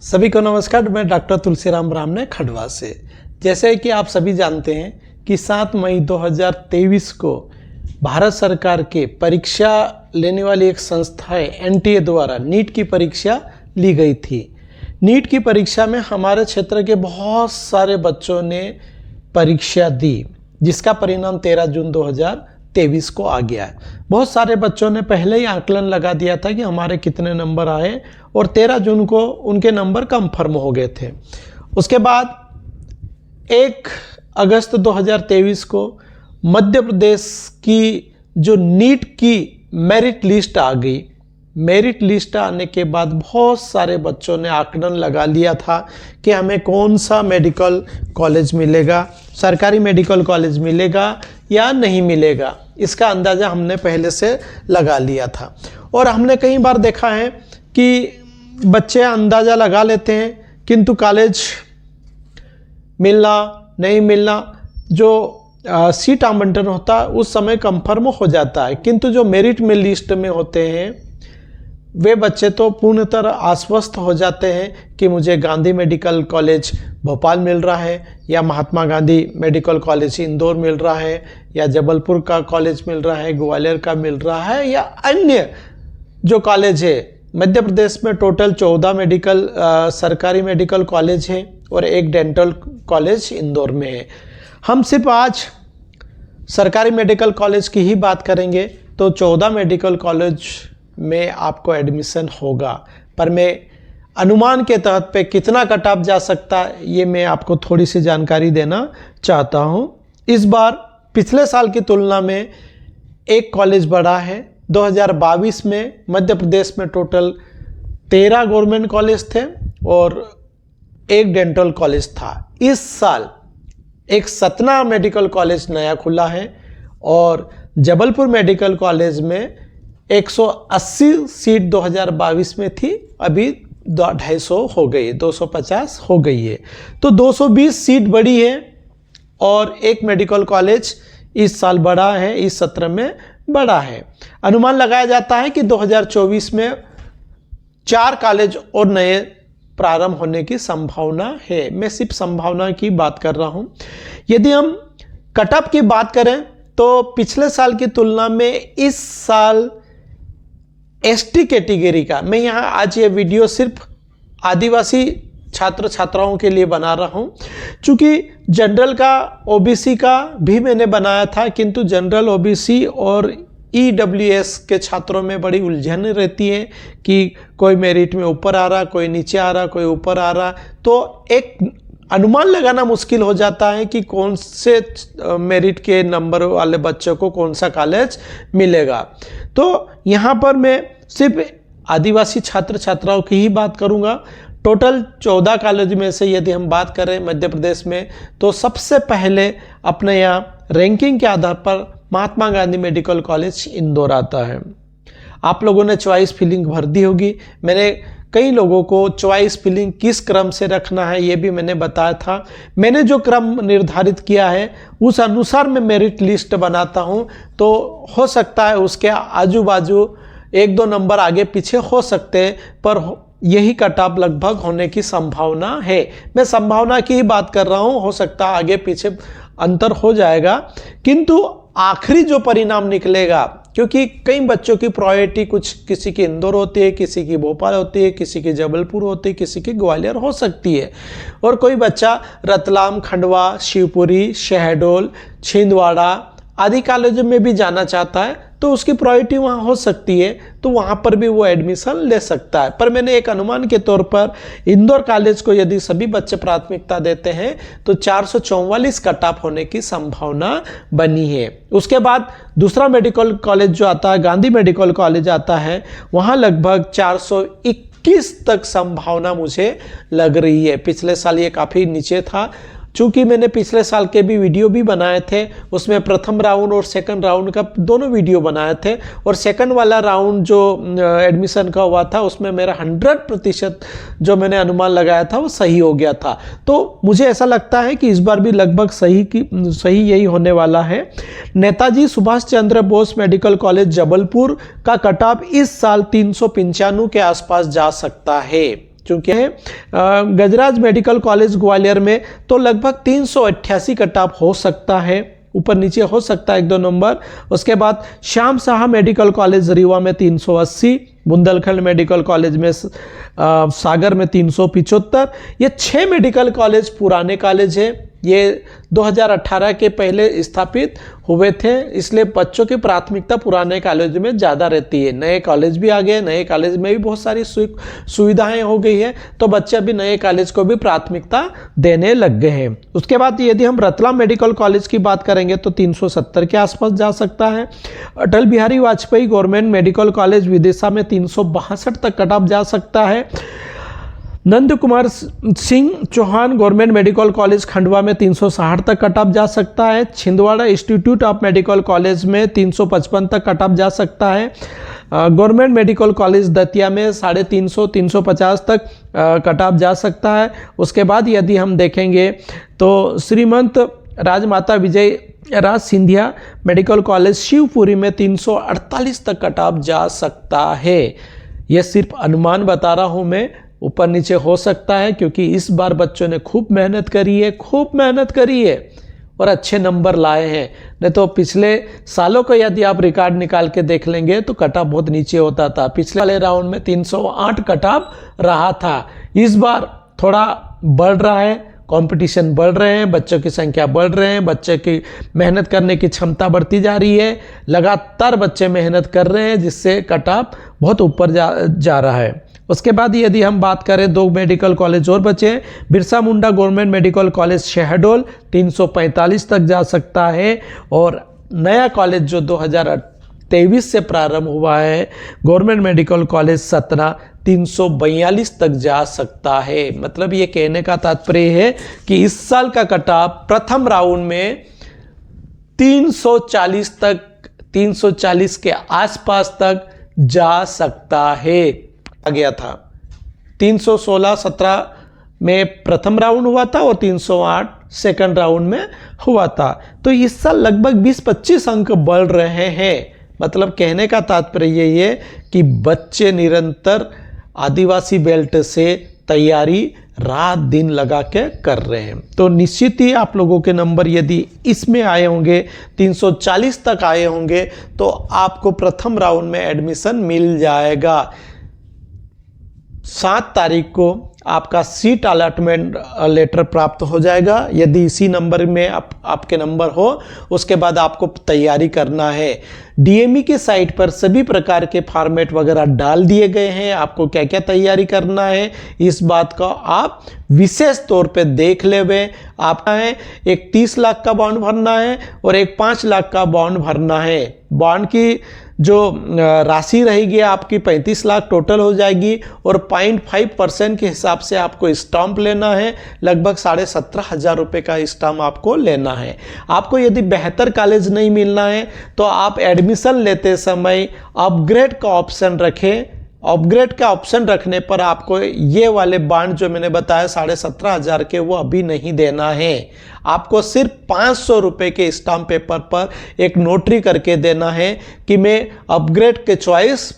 सभी को नमस्कार। मैं डॉक्टर तुलसीराम ब्राह्मणे खंडवा से। जैसे कि आप सभी जानते हैं कि 7 मई 2023 को भारत सरकार के परीक्षा लेने वाली एक संस्था है एनटीए द्वारा नीट की परीक्षा ली गई थी। नीट की परीक्षा में हमारे क्षेत्र के बहुत सारे बच्चों ने परीक्षा दी, जिसका परिणाम 13 जून 2023 को आ गया है। बहुत सारे बच्चों ने पहले ही आकलन लगा दिया था कि हमारे कितने नंबर आए और 13 जून को उनके नंबर कंफर्म हो गए थे। उसके बाद 1 अगस्त 2023 को मध्य प्रदेश की जो नीट की मेरिट लिस्ट आ गई। मेरिट लिस्ट आने के बाद बहुत सारे बच्चों ने आकलन लगा लिया था कि हमें कौन सा मेडिकल कॉलेज मिलेगा, सरकारी मेडिकल कॉलेज मिलेगा या नहीं मिलेगा। इसका अंदाज़ा हमने पहले से लगा लिया था। और हमने कई बार देखा है कि बच्चे अंदाज़ा लगा लेते हैं, किंतु कॉलेज मिलना नहीं मिलना, जो सीट आवंटन होता है उस समय कंफर्म हो जाता है, किंतु जो मेरिट में लिस्ट में होते हैं वे बच्चे तो पूर्ण तरह आश्वस्त हो जाते हैं कि मुझे गांधी मेडिकल कॉलेज भोपाल मिल रहा है, या महात्मा गांधी मेडिकल कॉलेज इंदौर मिल रहा है, या जबलपुर का कॉलेज मिल रहा है, ग्वालियर का मिल रहा है, या अन्य जो कॉलेज है। मध्य प्रदेश में टोटल 14 सरकारी मेडिकल कॉलेज हैं और 1 डेंटल कॉलेज इंदौर में है। हम सिर्फ आज सरकारी मेडिकल कॉलेज की ही बात करेंगे तो 14 मेडिकल कॉलेज में आपको एडमिशन होगा, पर मैं अनुमान के तहत पे कितना कट ऑफ जा सकता है ये मैं आपको थोड़ी सी जानकारी देना चाहता हूँ। इस बार पिछले साल की तुलना में एक कॉलेज बढ़ा है। 2022 में मध्य प्रदेश में टोटल 13 गवर्नमेंट कॉलेज थे और 1 डेंटल कॉलेज था। इस साल एक सतना मेडिकल कॉलेज नया खुला है और जबलपुर मेडिकल कॉलेज में 180 सीट 2022 में थी, अभी 250 हो गई, 250 हो गई है, तो 220 सीट बढ़ी है। और 1 मेडिकल कॉलेज इस साल बढ़ा है, इस सत्र में बढ़ा है। अनुमान लगाया जाता है कि 2024 में 4 कॉलेज और नए प्रारंभ होने की संभावना है। मैं सिर्फ संभावना की बात कर रहा हूं। यदि हम कट ऑफ की बात करें तो पिछले साल की तुलना में इस साल एसटी कैटेगरी का, मैं यहाँ आज ये वीडियो सिर्फ आदिवासी छात्र छात्राओं के लिए बना रहा हूँ, क्योंकि जनरल का ओबीसी का भी मैंने बनाया था, किंतु जनरल ओबीसी और ईडब्ल्यूएस के छात्रों में बड़ी उलझन रहती है कि कोई मेरिट में ऊपर आ रहा, कोई नीचे आ रहा, कोई ऊपर आ रहा, तो एक अनुमान लगाना मुश्किल हो जाता है कि कौन से मेरिट के नंबर वाले बच्चों को कौन सा कॉलेज मिलेगा। तो यहाँ पर मैं सिर्फ आदिवासी छात्र छात्राओं की ही बात करूँगा। टोटल 14 कॉलेज में से यदि हम बात करें मध्य प्रदेश में, तो सबसे पहले अपने यहाँ रैंकिंग के आधार पर महात्मा गांधी मेडिकल कॉलेज इंदौर आता है। आप लोगों ने चॉइस फिलिंग भर दी होगी। मैंने कई लोगों को चॉइस फिलिंग किस क्रम से रखना है ये भी मैंने बताया था। मैंने जो क्रम निर्धारित किया है उस अनुसार मैं मेरिट लिस्ट बनाता हूँ, तो हो सकता है उसके आजू बाजू 1-2 नंबर आगे पीछे हो सकते हैं, पर यही कट ऑफ लगभग होने की संभावना है। मैं संभावना की ही बात कर रहा हूँ, हो सकता है आगे पीछे अंतर हो जाएगा, किंतु आखिरी जो परिणाम निकलेगा, क्योंकि कई बच्चों की प्रायोरिटी कुछ किसी की इंदौर होती है, किसी की भोपाल होती है, किसी की जबलपुर होती है, किसी की ग्वालियर हो सकती है, और कोई बच्चा रतलाम, खंडवा, शिवपुरी, शहडोल, छिंदवाड़ा आदि कॉलेजों में भी जाना चाहता है, तो उसकी प्रायोरिटी वहाँ हो सकती है, तो वहाँ पर भी वो एडमिशन ले सकता है। पर मैंने एक अनुमान के तौर पर इंदौर कॉलेज को यदि सभी बच्चे प्राथमिकता देते हैं तो 444 कट ऑफ होने की संभावना बनी है। उसके बाद दूसरा मेडिकल कॉलेज जो आता है, गांधी मेडिकल कॉलेज आता है, वहाँ लगभग 421 तक संभावना मुझे लग रही है। पिछले साल ये काफ़ी नीचे था, चूँकि मैंने पिछले साल के भी वीडियो भी बनाए थे, उसमें प्रथम राउंड और सेकंड राउंड का दोनों वीडियो बनाए थे, और सेकंड वाला राउंड जो एडमिशन का हुआ था उसमें मेरा 100% जो मैंने अनुमान लगाया था वो सही हो गया था। तो मुझे ऐसा लगता है कि इस बार भी लगभग सही यही होने वाला है। नेताजी सुभाष चंद्र बोस मेडिकल कॉलेज जबलपुर का कट ऑफ इस साल 395 के आसपास जा सकता है। चुके हैं। गजराज मेडिकल कॉलेज ग्वालियर में तो लगभग 388 कट ऑफ हो सकता है, ऊपर नीचे हो सकता है 1-2 नंबर। उसके बाद श्याम शाह मेडिकल कॉलेज रीवा में 380, बुंदेलखंड मेडिकल कॉलेज में सागर में 375। ये 6 मेडिकल कॉलेज पुराने कॉलेज हैं, ये 2018 के पहले स्थापित हुए थे, इसलिए बच्चों की प्राथमिकता पुराने कॉलेज में ज़्यादा रहती है। नए कॉलेज भी आ गए, नए कॉलेज में भी बहुत सारी सुविधाएं हो गई है, तो बच्चे अभी नए कॉलेज को भी प्राथमिकता देने लग गए हैं। उसके बाद यदि हम रतलाम मेडिकल कॉलेज की बात करेंगे तो 370 के आसपास जा सकता है। Atal Bihari Vajpayee government medical college Vidisha में 362 तक कट ऑफ जा सकता है। Nand Kumar Singh Chouhan government medical college Khandwa में 360 तक कट ऑफ जा सकता है। Chhindwara institute of medical college में 355 तक कट ऑफ जा सकता है। गवर्नमेंट मेडिकल कॉलेज दतिया में 350-350 तक कट ऑफ जा सकता है। उसके बाद यदि हम देखेंगे तो श्रीमंत राजमाता विजय राज सिंधिया मेडिकल कॉलेज शिवपुरी में 348 तक कट ऑफ जा सकता है। यह सिर्फ अनुमान बता रहा हूँ मैं, ऊपर नीचे हो सकता है, क्योंकि इस बार बच्चों ने खूब मेहनत करी है और अच्छे नंबर लाए हैं। नहीं तो पिछले सालों को यदि आप रिकॉर्ड निकाल के देख लेंगे तो कट ऑफ बहुत नीचे होता था। पिछले वाले राउंड में 308 कट ऑफ रहा था। इस बार थोड़ा बढ़ रहा है, कंपटीशन बढ़ रहे हैं, बच्चों की संख्या बढ़ रहे हैं, बच्चे की मेहनत करने की क्षमता बढ़ती जा रही है, लगातार बच्चे मेहनत कर रहे हैं, जिससे कट ऑफ बहुत ऊपर जा रहा है। उसके बाद यदि हम बात करें 2 मेडिकल कॉलेज और बचे हैं। Birsa Munda government medical college Shahdol 345 तक जा सकता है, और नया कॉलेज जो 2023 से प्रारंभ हुआ है गवर्नमेंट मेडिकल कॉलेज सतना 342 तक जा सकता है। मतलब ये कहने का तात्पर्य है कि इस साल का कट ऑफ प्रथम राउंड में 340 के आसपास तक जा सकता है। आ गया था 316-17 में प्रथम राउंड हुआ था और 308 सेकंड राउंड में हुआ था। तो इस साल लगभग 20-25 अंक बढ़ रहे हैं। मतलब कहने का तात्पर्य यही है कि बच्चे निरंतर आदिवासी बेल्ट से तैयारी रात दिन लगा के कर रहे हैं। तो निश्चित ही आप लोगों के नंबर यदि इसमें आए होंगे, 340 तक आए होंगे, तो आपको प्रथम राउंड में एडमिशन मिल जाएगा। 7 तारीख को आपका सीट अलॉटमेंट लेटर प्राप्त हो जाएगा। यदि इसी नंबर में आपके नंबर हो, उसके बाद आपको तैयारी करना है। डीएमई की साइट पर सभी प्रकार के फॉर्मेट वगैरह डाल दिए गए हैं। आपको क्या क्या तैयारी करना है इस बात का आप विशेष तौर पे देख लेवे। आपका है एक 30 लाख का बॉन्ड भरना है और एक 5 लाख का बॉन्ड भरना है। बॉन्ड की जो राशि रहेगी आपकी 35 लाख टोटल हो जाएगी, और 0.5% के हिसाब से आपको स्टाम्प लेना है। लगभग 17,500 रुपये का स्टाम्प आपको लेना है। आपको यदि बेहतर कॉलेज नहीं मिलना है तो आप एडमिशन लेते समय अपग्रेड का ऑप्शन रखें। अपग्रेड का ऑप्शन रखने पर आपको ये वाले बॉन्ड जो मैंने बताया 17,500 के, वो अभी नहीं देना है। आपको सिर्फ 500 रुपये के स्टाम्प पेपर पर एक नोटरी करके देना है कि मैं अपग्रेड के चॉइस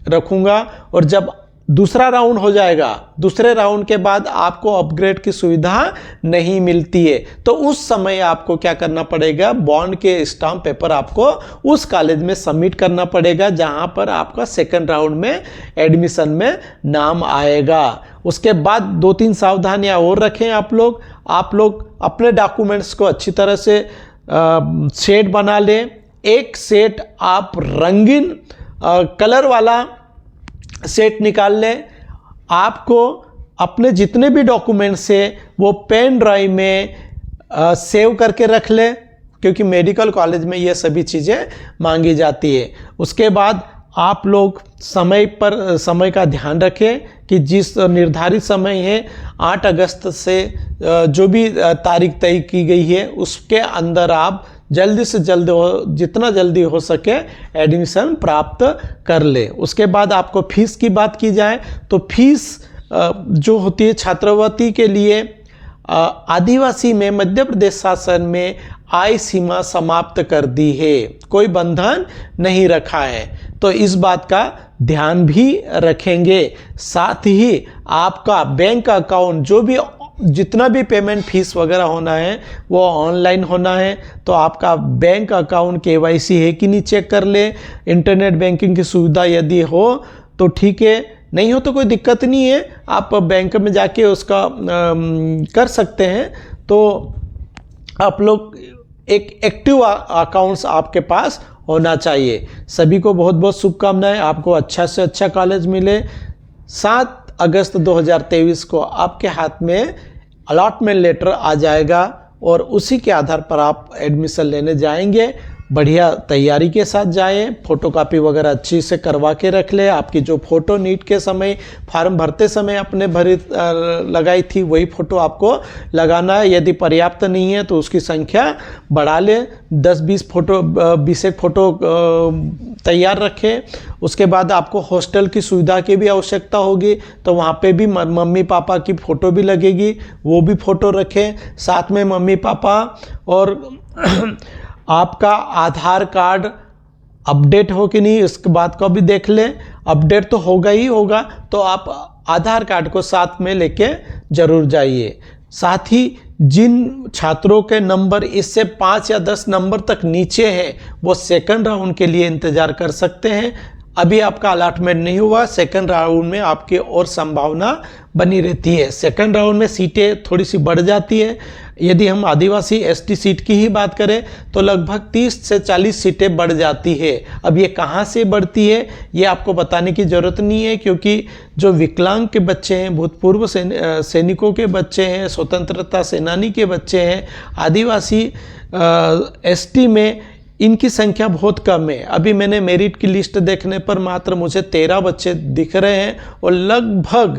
रखूँगा, और जब दूसरा राउंड हो जाएगा, दूसरे राउंड के बाद आपको अपग्रेड की सुविधा नहीं मिलती है, तो उस समय आपको क्या करना पड़ेगा, बॉन्ड के स्टाम्प पेपर आपको उस कॉलेज में सबमिट करना पड़ेगा जहां पर आपका सेकंड राउंड में एडमिशन में नाम आएगा। उसके बाद 2-3 सावधानियां और रखें आप लोग अपने डॉक्यूमेंट्स को अच्छी तरह से सेट बना लें। एक सेट आप रंगीन कलर वाला सेट निकाल लें। आपको अपने जितने भी डॉक्यूमेंट्स हैं वो पेन ड्राइव में सेव करके रख लें, क्योंकि मेडिकल कॉलेज में ये सभी चीज़ें मांगी जाती है। उसके बाद आप लोग समय का ध्यान रखें कि जिस निर्धारित समय है 8 अगस्त से जो भी तारीख तय की गई है उसके अंदर आप जल्दी से जल्दी जितना जल्दी हो सके एडमिशन प्राप्त कर ले। उसके बाद आपको फीस की बात की जाए तो फीस जो होती है छात्रवृत्ति के लिए आदिवासी में मध्य प्रदेश शासन में आय सीमा समाप्त कर दी है, कोई बंधन नहीं रखा है। तो इस बात का ध्यान भी रखेंगे। साथ ही आपका बैंक अकाउंट जो भी जितना भी पेमेंट फीस वगैरह होना है वो ऑनलाइन होना है, तो आपका बैंक अकाउंट KYC है कि नहीं चेक कर ले। इंटरनेट बैंकिंग की सुविधा यदि हो तो ठीक है, नहीं हो तो कोई दिक्कत नहीं है, आप बैंक में जाके उसका कर सकते हैं। तो आप लोग एक एक्टिव अकाउंट्स आपके पास होना चाहिए। सभी को बहुत बहुत शुभकामनाएं, आपको अच्छा से अच्छा कॉलेज मिले। 7 अगस्त 2023 को आपके हाथ में अलॉटमेंट लेटर आ जाएगा और उसी के आधार पर आप एडमिशन लेने जाएंगे। बढ़िया तैयारी के साथ जाएं, फोटोकॉपी वगैरह अच्छी से करवा के रख ले। आपकी जो फ़ोटो नीट के समय फॉर्म भरते समय आपने लगाई थी वही फ़ोटो आपको लगाना है। यदि पर्याप्त नहीं है तो उसकी संख्या बढ़ा ले, 10-20 फ़ोटो 20 फ़ोटो तैयार रखें। उसके बाद आपको हॉस्टल की सुविधा की भी आवश्यकता होगी, तो वहाँ पे भी मम्मी पापा की फ़ोटो भी लगेगी, वो भी फ़ोटो रखें साथ में मम्मी पापा। और आपका आधार कार्ड अपडेट हो कि नहीं इसके बात को भी देख लें। अपडेट तो होगा ही होगा, तो आप आधार कार्ड को साथ में लेके जरूर जाइए। साथ ही जिन छात्रों के नंबर इससे 5 या 10 नंबर तक नीचे हैं वो सेकंड राउंड के लिए इंतज़ार कर सकते हैं। अभी आपका अलॉटमेंट नहीं हुआ, सेकंड राउंड में आपकी और संभावना बनी रहती है। सेकंड राउंड में सीटें थोड़ी सी बढ़ जाती है। यदि हम आदिवासी ST सीट की ही बात करें तो लगभग 30 से 40 सीटें बढ़ जाती है। अब ये कहाँ से बढ़ती है ये आपको बताने की ज़रूरत नहीं है, क्योंकि जो विकलांग के बच्चे हैं, भूतपूर्व सैनिकों के बच्चे हैं, स्वतंत्रता सेनानी के बच्चे हैं, आदिवासी ST में इनकी संख्या बहुत कम है। अभी मैंने मेरिट की लिस्ट देखने पर मात्र मुझे 13 बच्चे दिख रहे हैं और लगभग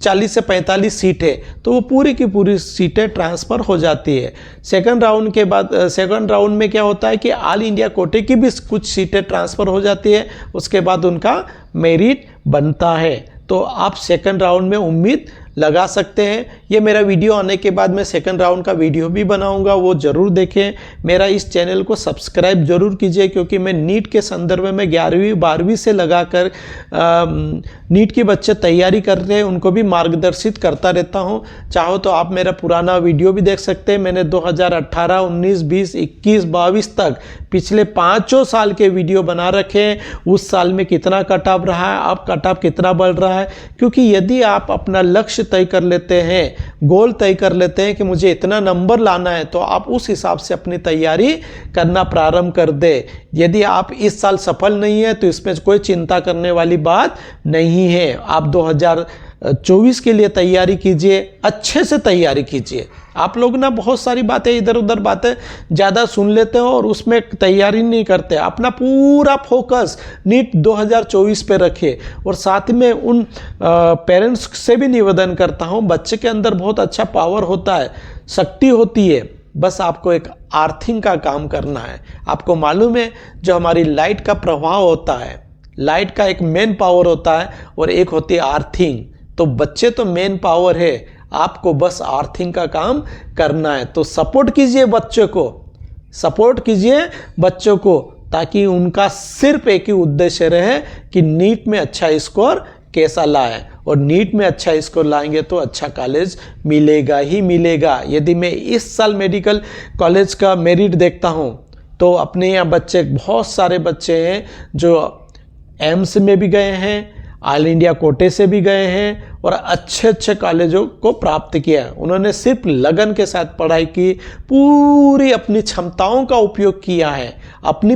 40 से 45 सीटें, तो वो पूरी की पूरी सीटें ट्रांसफ़र हो जाती है। सेकंड राउंड के बाद सेकंड राउंड में क्या होता है कि ऑल इंडिया कोटे की भी कुछ सीटें ट्रांसफ़र हो जाती है, उसके बाद उनका मेरिट बनता है। तो आप सेकंड राउंड में उम्मीद लगा सकते हैं। ये मेरा वीडियो आने के बाद मैं सेकंड राउंड का वीडियो भी बनाऊंगा, वो ज़रूर देखें। मेरा इस चैनल को सब्सक्राइब जरूर कीजिए, क्योंकि मैं नीट के संदर्भ में 11वीं 12वीं से लगाकर नीट के बच्चे तैयारी कर रहे हैं उनको भी मार्गदर्शित करता रहता हूं। चाहो तो आप मेरा पुराना वीडियो भी देख सकते हैं। मैंने 2018, 19, 20, 21, 22 तक पिछले 5 साल के वीडियो बना रखे हैं। उस साल में कितना कट ऑफ रहा है, अब कट ऑफ कितना बढ़ रहा है। क्योंकि यदि आप अपना लक्ष्य तय कर लेते हैं, गोल तय कर लेते हैं कि मुझे इतना नंबर लाना है, तो आप उस हिसाब से अपनी तैयारी करना प्रारंभ कर दे। यदि आप इस साल सफल नहीं है तो इसमें कोई चिंता करने वाली बात नहीं है। आप 2024 के लिए तैयारी कीजिए, अच्छे से तैयारी कीजिए। आप लोग ना बहुत सारी बातें इधर उधर बातें ज़्यादा सुन लेते हो और उसमें तैयारी नहीं करते। अपना पूरा फोकस नीट 2024 पे रखिए। और साथ में उन पेरेंट्स से भी निवेदन करता हूँ, बच्चे के अंदर बहुत अच्छा पावर होता है, शक्ति होती है, बस आपको एक अर्थिंग का काम करना है। आपको मालूम है जो हमारी लाइट का प्रभाव होता है, लाइट का एक मेन पावर होता है और एक होती है अर्थिंग। तो बच्चे तो मेन पावर है, आपको बस अर्थिंग का काम करना है। तो सपोर्ट कीजिए बच्चों को, सपोर्ट कीजिए बच्चों को, ताकि उनका सिर्फ एक ही उद्देश्य रहे कि नीट में अच्छा स्कोर कैसा लाए। और नीट में अच्छा स्कोर लाएंगे तो अच्छा कॉलेज मिलेगा ही मिलेगा। यदि मैं इस साल मेडिकल कॉलेज का मेरिट देखता हूँ तो अपने यहाँ बच्चे, बहुत सारे बच्चे हैं जो एम्स में भी गए हैं, ऑल इंडिया कोटे से भी गए हैं और अच्छे अच्छे कॉलेजों को प्राप्त किया। उन्होंने सिर्फ लगन के साथ पढ़ाई की, पूरी अपनी क्षमताओं का उपयोग किया है, अपनी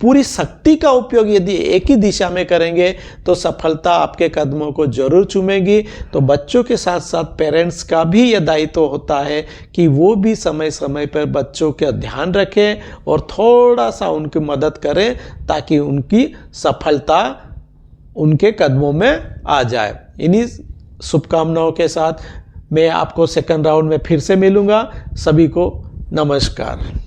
पूरी शक्ति का उपयोग यदि एक ही दिशा में करेंगे तो सफलता आपके कदमों को जरूर चूमेगी। तो बच्चों के साथ साथ पेरेंट्स का भी यह दायित्व होता है कि वो भी समय समय पर बच्चों का ध्यान रखें और थोड़ा सा उनकी मदद करें, ताकि उनकी सफलता उनके कदमों में आ जाए। इन्हीं शुभकामनाओं के साथ मैं आपको सेकंड राउंड में फिर से मिलूंगा। सभी को नमस्कार।